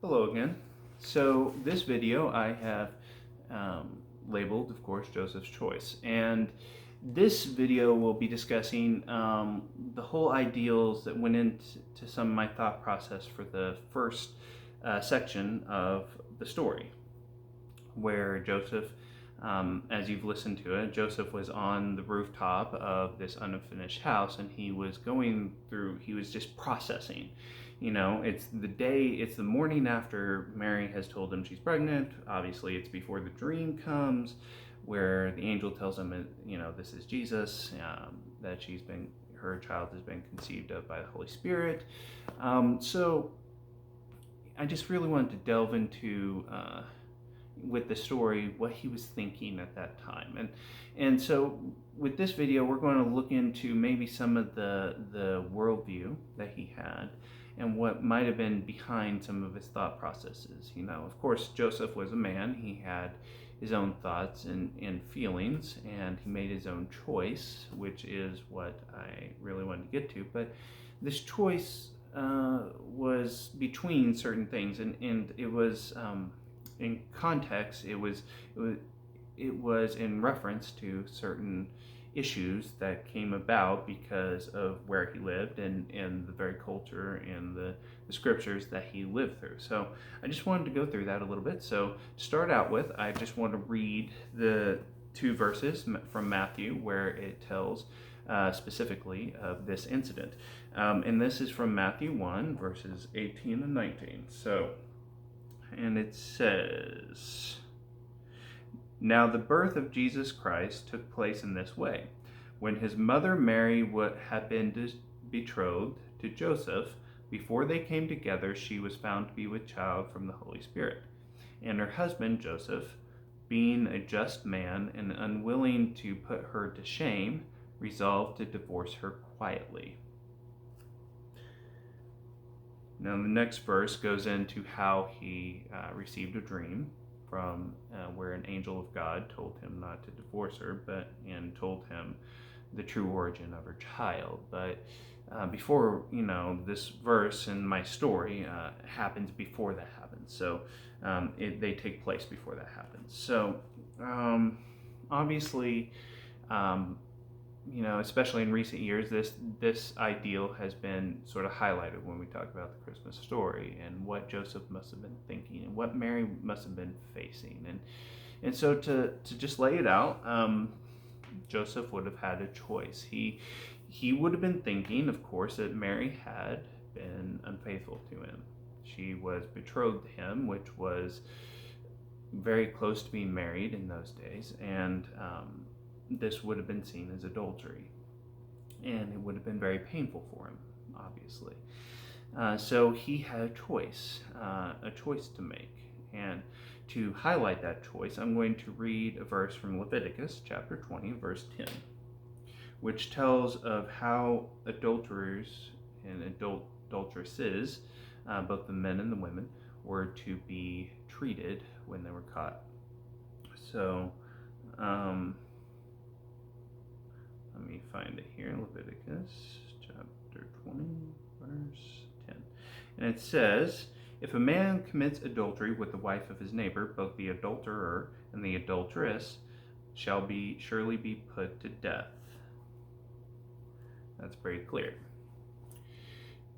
Hello again. So this video I have labeled, of course, Joseph's Choice. And this video will be discussing the whole ideals that went into some of my thought process for the first section of the story, where Joseph, as you've listened to it, Joseph was on the rooftop of this unfinished house, and he was just processing. It's the morning after Mary has told him she's pregnant. Obviously, it's before the dream comes, where the angel tells him, this is Jesus, that her child has been conceived of by the Holy Spirit. So I just really wanted to delve into with the story what he was thinking at that time, and so with this video we're going to look into maybe some of the worldview that he had and what might have been behind some of his thought processes. Of course, Joseph was a man. He had his own thoughts and feelings, and he made his own choice, which is what I really wanted to get to. But this choice was between certain things, and it was in context. It was in reference to certain issues that came about because of where he lived and the very culture and the scriptures that he lived through. So I just wanted to go through that a little bit. So to start out with, I just want to read the two verses from Matthew where it tells specifically of this incident. And this is from Matthew 1, verses 18 and 19. And it says, "Now the birth of Jesus Christ took place in this way. When his mother Mary had been betrothed to Joseph, before they came together, she was found to be with child from the Holy Spirit. And her husband Joseph, being a just man and unwilling to put her to shame, resolved to divorce her quietly." Now, the next verse goes into how he received a dream from where an angel of God told him not to divorce her, and told him the true origin of her child. But before, this verse in my story happens before that happens. So they take place before that happens. So obviously, especially in recent years, this ideal has been sort of highlighted when we talk about the Christmas story and what Joseph must have been thinking and what Mary must have been facing. And so to just lay it out, Joseph would have had a choice. He would have been thinking, of course, that Mary had been unfaithful to him. She was betrothed to him, which was very close to being married in those days, and this would have been seen as adultery, and it would have been very painful for him, obviously. So he had a choice to make. And to highlight that choice, I'm going to read a verse from Leviticus chapter 20, verse 10, which tells of how adulterers and adulteresses, both the men and the women, were to be treated when they were caught. So, let me find it here, Leviticus chapter 20, verse 10. And it says, "If a man commits adultery with the wife of his neighbor, both the adulterer and the adulteress shall surely be put to death." That's very clear.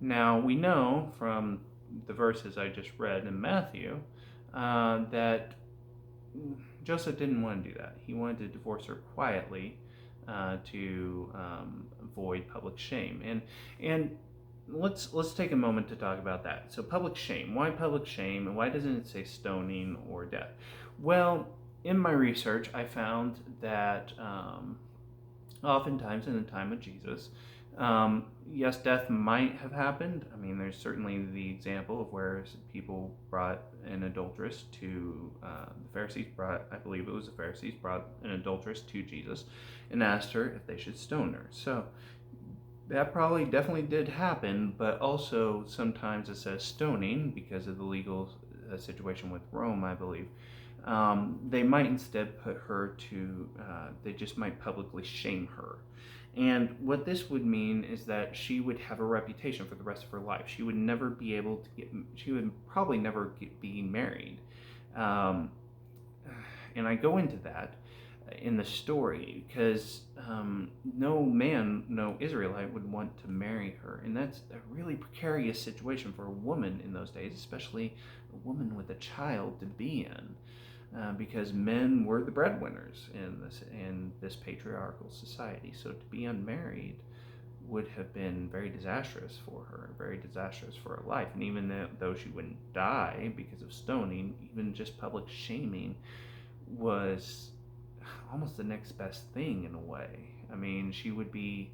Now, we know from the verses I just read in Matthew that Joseph didn't want to do that. He wanted to divorce her quietly to avoid public shame. And let's take a moment to talk about that. So public shame. Why public shame, and why doesn't it say stoning or death? Well, in my research, I found that oftentimes in the time of Jesus, yes, death might have happened. I mean, there's certainly the example of where people brought an adulteress to the Pharisees I believe it was the Pharisees brought an adulteress to Jesus and asked her if they should stone her. So that probably definitely did happen, but also sometimes it says stoning because of the legal situation with Rome, I believe. They might instead put her to, they just might publicly shame her. And what this would mean is that she would have a reputation for the rest of her life. She would never be able to she would probably never be married. Um, and I go into that in the story because no man, no Israelite would want to marry her. And that's a really precarious situation for a woman in those days, especially a woman with a child to be in. Because men were the breadwinners in this patriarchal society. So to be unmarried would have been very disastrous for her, very disastrous for her life. And even though she wouldn't die because of stoning, even just public shaming was almost the next best thing in a way. I mean, she would be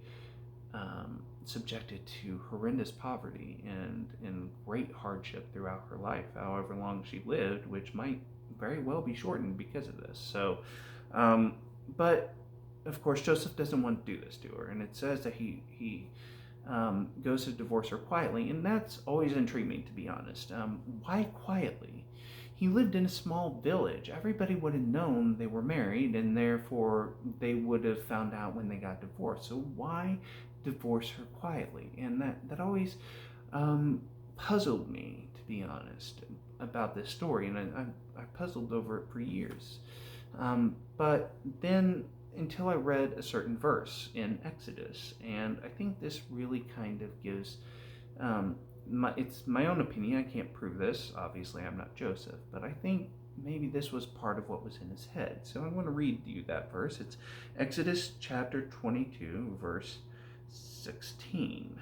subjected to horrendous poverty and great hardship throughout her life, however long she lived, which might very well be shortened because of this. So, but of course, Joseph doesn't want to do this to her, and it says that he goes to divorce her quietly, and that's always intrigued me, to be honest. Why quietly? He lived in a small village. Everybody would have known they were married, and therefore they would have found out when they got divorced. So why divorce her quietly? And that always puzzled me, to be honest, about this story, and I puzzled over it for years. But then until I read a certain verse in Exodus, and I think this really kind of gives it's my own opinion. I can't prove this. Obviously, I'm not Joseph, but I think maybe this was part of what was in his head. So I want to read you that verse. It's Exodus chapter 22, verse 16.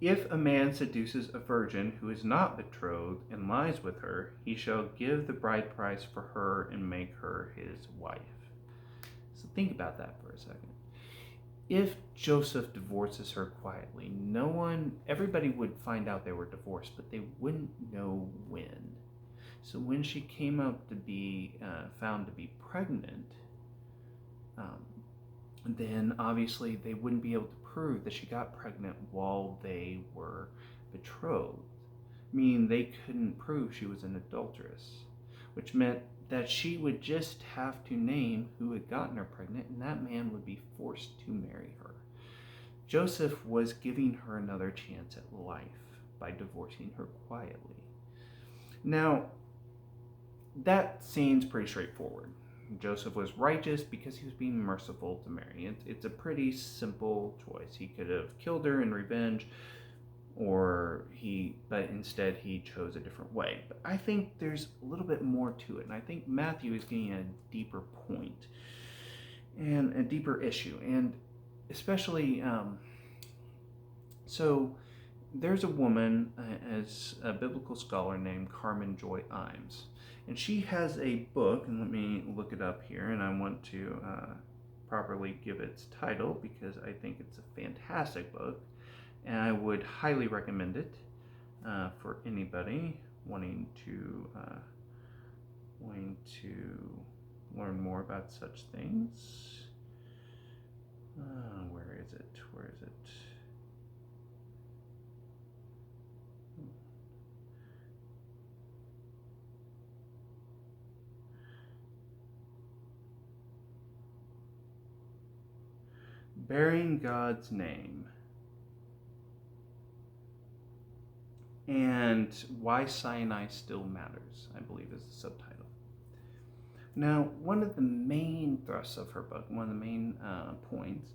If a man seduces a virgin who is not betrothed and lies with her, he shall give the bride price for her and make her his wife. So think about that for a second. If Joseph divorces her quietly, everybody would find out they were divorced, but they wouldn't know when. So when she came out to be found to be pregnant, then obviously they wouldn't be able to prove that she got pregnant while they were betrothed, meaning they couldn't prove she was an adulteress, which meant that she would just have to name who had gotten her pregnant, and that man would be forced to marry her. Joseph was giving her another chance at life by divorcing her quietly. Now, that seems pretty straightforward. Joseph was righteous because he was being merciful to Mary. It's a pretty simple choice. He could have killed her in revenge, but instead he chose a different way. But I think there's a little bit more to it, and I think Matthew is getting a deeper point and a deeper issue, and especially so there's a woman as a biblical scholar named Carmen Joy Imes, and she has a book, and let me look it up here, and I want to properly give its title because I think it's a fantastic book, and I would highly recommend it for anybody wanting to learn more about such things. Where is it? Bearing God's Name, and Why Sinai Still Matters, I believe is the subtitle. Now, one of the main thrusts of her book, one of the main points,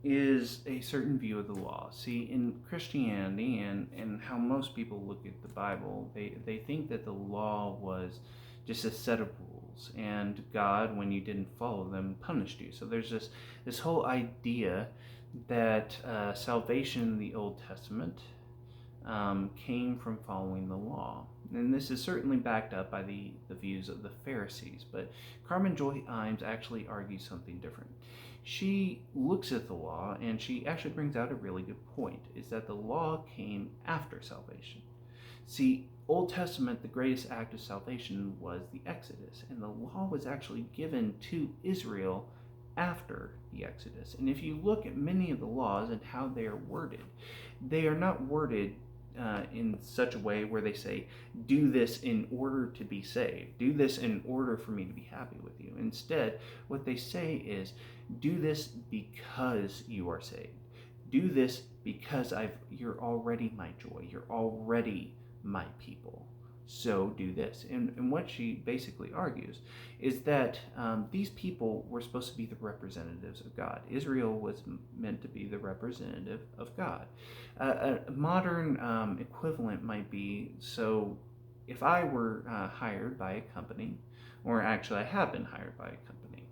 is a certain view of the law. See, in Christianity and how most people look at the Bible, they think that the law was just a set of rules, and God, when you didn't follow them, punished you. So there's this whole idea that salvation in the Old Testament came from following the law. And this is certainly backed up by the views of the Pharisees, but Carmen Joy Imes actually argues something different. She looks at the law and she actually brings out a really good point, is that the law came after salvation. See, Old Testament, the greatest act of salvation was the Exodus, and the law was actually given to Israel after the Exodus. And if you look at many of the laws and how they are worded, they are not worded in such a way where they say, do this in order to be saved. Do this in order for me to be happy with you. Instead, what they say is, do this because you are saved. Do this because you're already my joy. You're already my people. So do this. And what she basically argues is that these people were supposed to be the representatives of God. Israel was meant to be the representative of God. A modern equivalent might be, so if I were hired by a company, or actually I have been hired by a company,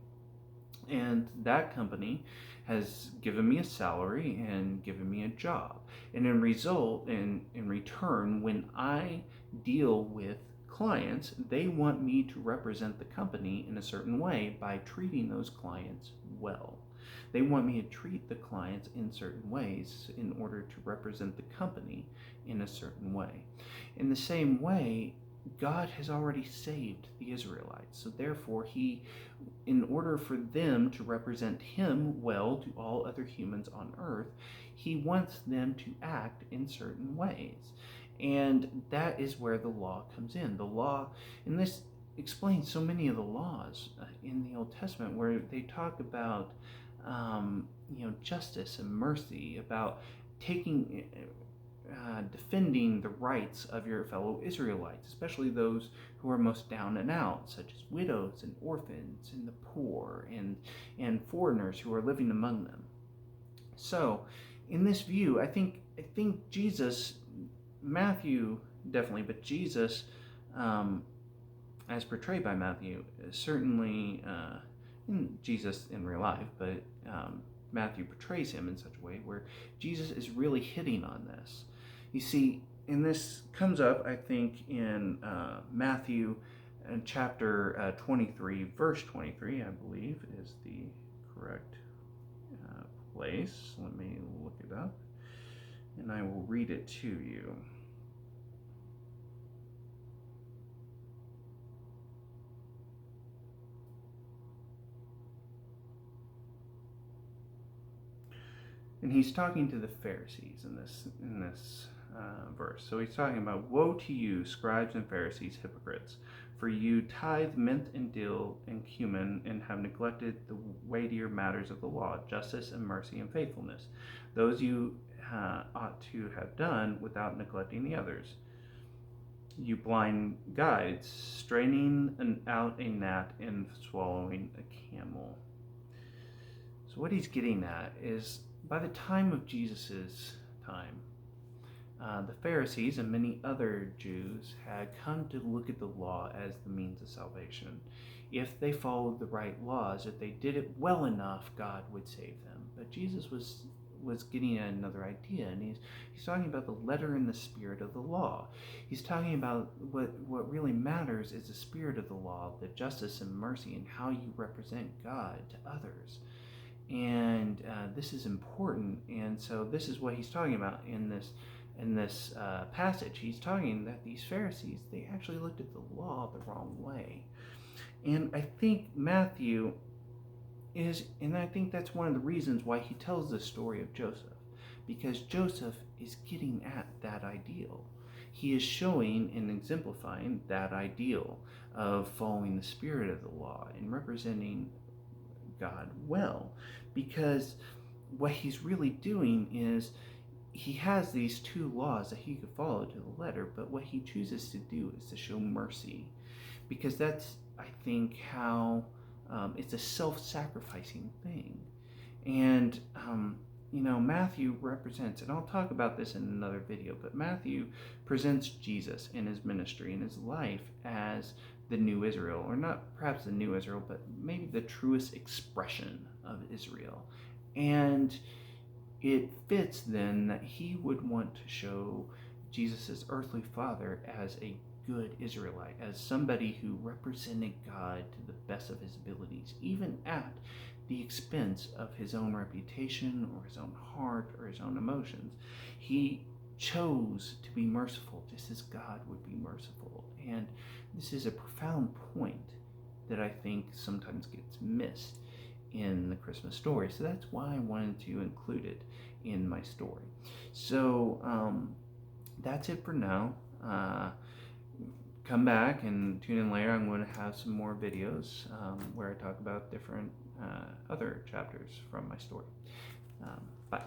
and that company has given me a salary and given me a job. And in return, when I deal with clients, they want me to represent the company in a certain way by treating those clients well. They want me to treat the clients in certain ways in order to represent the company in a certain way. In the same way, God has already saved the Israelites. So therefore, in order for them to represent him well to all other humans on earth, he wants them to act in certain ways. And that is where the law comes in. The law, and this explains so many of the laws in the Old Testament, where they talk about justice and mercy, about defending the rights of your fellow Israelites, especially those who are most down and out, such as widows and orphans and the poor and foreigners who are living among them. So, in this view, I think Jesus, Matthew definitely, but Jesus, as portrayed by Matthew, certainly Jesus in real life, but Matthew portrays him in such a way where Jesus is really hitting on this. You see, and this comes up, I think, in Matthew chapter 23, verse 23, I believe, is the correct place. Let me look it up, and I will read it to you. And he's talking to the Pharisees in this verse. So he's talking about, woe to you, scribes and Pharisees, hypocrites, for you tithe mint and dill and cumin, and have neglected the weightier matters of the law, justice and mercy and faithfulness. Those you ought to have done without neglecting the others. You blind guides, straining out a gnat and swallowing a camel. So what he's getting at is, by the time of Jesus' time, the Pharisees and many other Jews had come to look at the law as the means of salvation. If they followed the right laws, if they did it well enough, God would save them. But Jesus was getting at another idea, and he's talking about the letter and the spirit of the law. He's talking about what really matters is the spirit of the law, the justice and mercy, and how you represent God to others. And this is important, and so this is what he's talking about in this passage. He's talking that these Pharisees, they actually looked at the law the wrong way. And I think Matthew and I think that's one of the reasons why he tells the story of Joseph, because Joseph is getting at that ideal. He is showing and exemplifying that ideal of following the spirit of the law and representing God well, because what he's really doing is he has these two laws that he could follow to the letter, but what he chooses to do is to show mercy, because that's, I think, how it's a self-sacrificing thing. And Matthew represents, and I'll talk about this in another video, but Matthew presents Jesus in his ministry and his life as the new Israel, or not perhaps the new Israel, but maybe the truest expression of Israel. And it fits then that he would want to show Jesus' earthly father as a good Israelite, as somebody who represented God to the best of his abilities, even at the expense of his own reputation or his own heart or his own emotions. He chose to be merciful just as God would be merciful. And this is a profound point that I think sometimes gets missed in the Christmas story. So that's why I wanted to include it in my story. So that's it for now. Come back and tune in later. I'm going to have some more videos where I talk about different other chapters from my story.